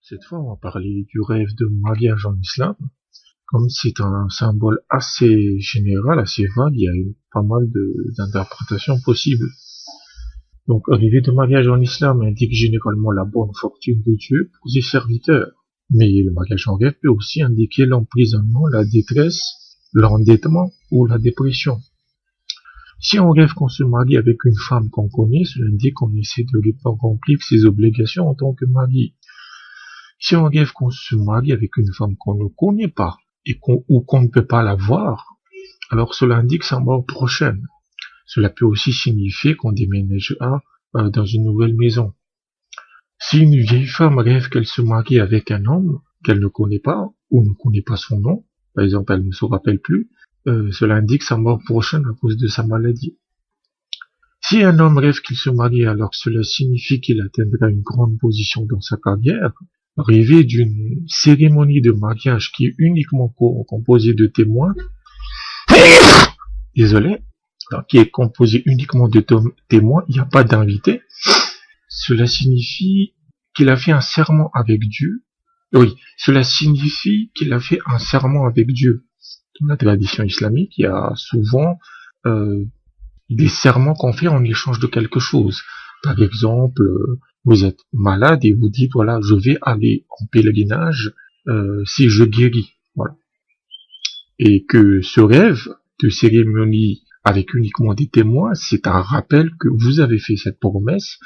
Cette fois, on va parler du rêve de mariage en islam. Comme c'est un symbole assez général, assez vague, il y a pas mal d'interprétations possibles. Donc, le rêve de mariage en islam indique généralement la bonne fortune de Dieu pour ses serviteurs. Mais le mariage en rêve peut aussi indiquer l'emprisonnement, la détresse, l'endettement ou la dépression. Si on rêve qu'on se marie avec une femme qu'on connaît, cela indique qu'on essaie de remplir ses obligations en tant que mari. Si on rêve qu'on se marie avec une femme qu'on ne connaît pas ou qu'on ne peut pas la voir, alors cela indique sa mort prochaine. Cela peut aussi signifier qu'on déménagera dans une nouvelle maison. Si une vieille femme rêve qu'elle se marie avec un homme qu'elle ne connaît pas ou ne connaît pas son nom, par exemple elle ne se rappelle plus, cela indique sa mort prochaine à cause de sa maladie. Si un homme rêve qu'il se marie, alors cela signifie qu'il atteindra une grande position dans sa carrière. Rêver d'une cérémonie de mariage qui est uniquement composée de témoins, qui est composée uniquement de témoins, il n'y a pas d'invités, cela signifie qu'il a fait un serment avec Dieu. Oui, cela signifie qu'il a fait un serment avec Dieu. Dans la tradition islamique, il y a souvent des serments qu'on fait en échange de quelque chose. Par exemple, vous êtes malade et vous dites, voilà, je vais aller en pèlerinage si je guéris. Voilà. Et que ce rêve de cérémonie avec uniquement des témoins, c'est un rappel que vous avez fait cette promesse,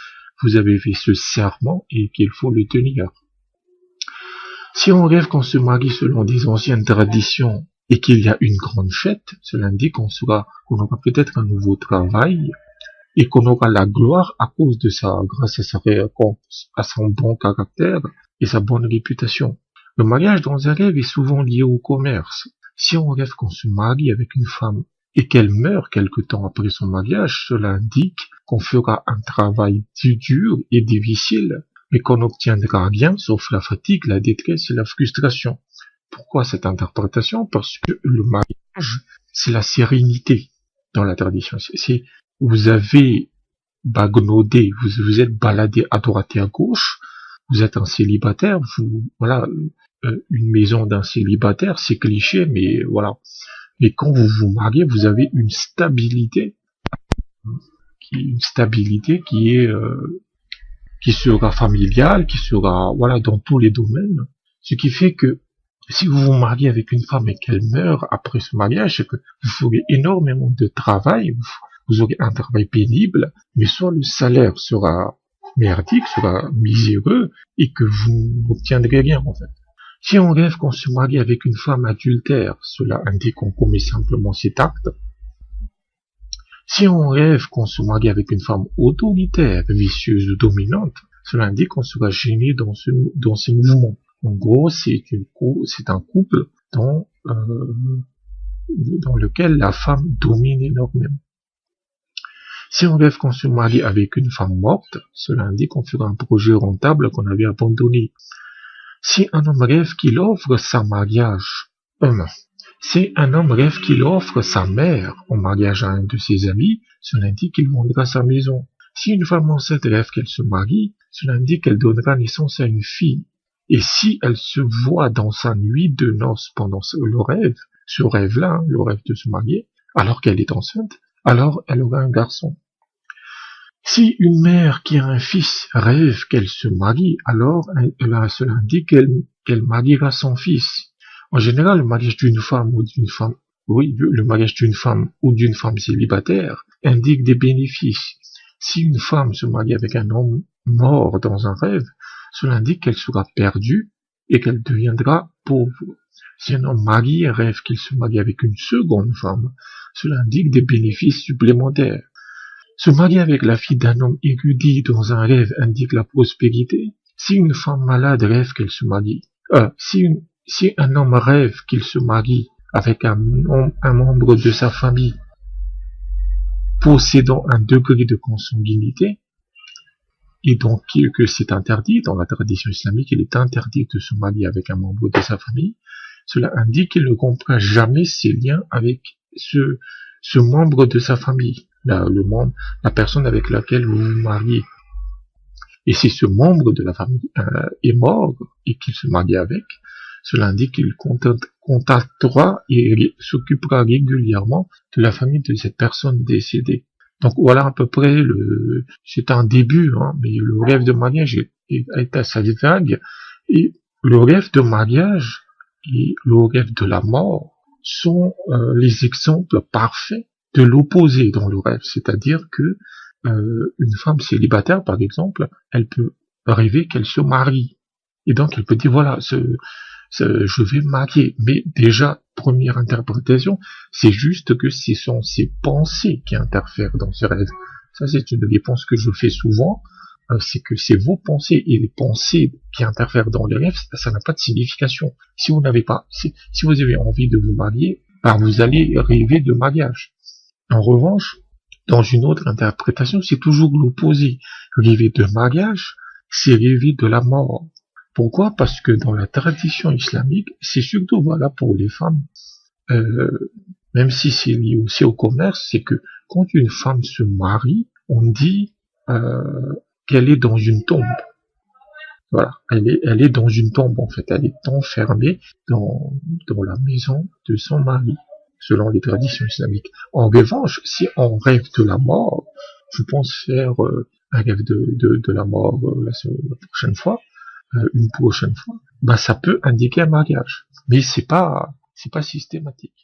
vous avez fait ce serment et qu'il faut le tenir. Si on rêve qu'on se marie selon des anciennes traditions et qu'il y a une grande fête, cela indique qu'on aura peut-être un nouveau travail et qu'on aura la gloire à cause de ça, grâce à son bon caractère et sa bonne réputation. Le mariage dans un rêve est souvent lié au commerce. Si on rêve qu'on se marie avec une femme et qu'elle meurt quelque temps après son mariage, cela indique qu'on fera un travail dur et difficile, mais qu'on n'obtiendra rien sauf la fatigue, la détresse et la frustration. Pourquoi cette interprétation? Parce que le mariage, c'est la sérénité dans la tradition. Vous avez bagnaudé, vous êtes baladé à droite et à gauche, vous êtes un célibataire, voilà, une maison d'un célibataire, c'est cliché, mais voilà. Mais quand vous vous mariez, vous avez une stabilité qui sera familiale, qui sera, voilà, dans tous les domaines. Ce qui fait que si vous vous mariez avec une femme et qu'elle meurt après ce mariage, c'est que vous ferez énormément de travail, vous aurez un travail pénible, mais soit le salaire sera merdique, sera miséreux, et que vous n'obtiendrez rien, en fait. Si on rêve qu'on se marie avec une femme adultère, cela indique qu'on commet simplement cet acte. Si on rêve qu'on se marie avec une femme autoritaire, vicieuse ou dominante, cela indique qu'on sera gêné dans ces mouvements. En gros, c'est un couple dans lequel la femme domine énormément. Si on rêve qu'on se marie avec une femme morte, cela indique qu'on fera un projet rentable qu'on avait abandonné. Si un homme rêve qu'il offre sa mère en mariage à un de ses amis, cela indique qu'il vendra sa maison. Si une femme enceinte rêve qu'elle se marie, cela indique qu'elle donnera naissance à une fille. Et si elle se voit dans sa nuit de noces pendant ce rêve-là, le rêve de se marier, alors qu'elle est enceinte, alors elle aura un garçon. Si une mère qui a un fils rêve qu'elle se marie, alors cela indique qu'elle mariera son fils. En général, le mariage d'une femme ou d'une femme célibataire indique des bénéfices. Si une femme se marie avec un homme mort dans un rêve, cela indique qu'elle sera perdue et qu'elle deviendra pauvre. Si un homme marié rêve qu'il se marie avec une seconde femme, cela indique des bénéfices supplémentaires. Se marier avec la fille d'un homme érudit dans un rêve indique la prospérité. Si une femme malade rêve qu'elle se marie, si un homme rêve qu'il se marie avec un membre de sa famille possédant un degré de consanguinité, et donc que c'est interdit, dans la tradition islamique, il est interdit de se marier avec un membre de sa famille, cela indique qu'il ne comprend jamais ses liens avec ce membre de sa famille, la personne avec laquelle vous vous mariez. Et si ce membre de la famille est mort et qu'il se marie avec, cela indique qu'il contactera et s'occupera régulièrement de la famille de cette personne décédée. Donc voilà à peu près c'est un début, hein, mais le rêve de mariage est assez vague. Et le rêve de mariage et le rêve de la mort sont les exemples parfaits de l'opposé dans le rêve. C'est-à-dire que une femme célibataire, par exemple, elle peut rêver qu'elle se marie. Et donc elle peut dire, voilà, je vais me marier. Mais déjà, première interprétation, c'est juste que ce sont ses pensées qui interfèrent dans ce rêve. Ça, c'est une réponse que je fais souvent. C'est que c'est vos pensées et les pensées qui interfèrent dans les rêves, ça n'a pas de signification. Si vous n'avez pas, si vous avez envie de vous marier, ben vous allez rêver de mariage. En revanche, dans une autre interprétation, c'est toujours l'opposé. Rêver de mariage, c'est rêver de la mort. Pourquoi? Parce que dans la tradition islamique, c'est surtout voilà pour les femmes, même si c'est lié aussi au commerce, c'est que quand une femme se marie, on dit qu'elle est dans une tombe. Voilà, elle est dans une tombe en fait, elle est enfermée dans la maison de son mari, selon les traditions islamiques. En revanche, si on rêve de la mort, je pense faire un rêve de la mort la prochaine fois, une prochaine fois, bah ça peut indiquer un mariage, mais c'est pas systématique.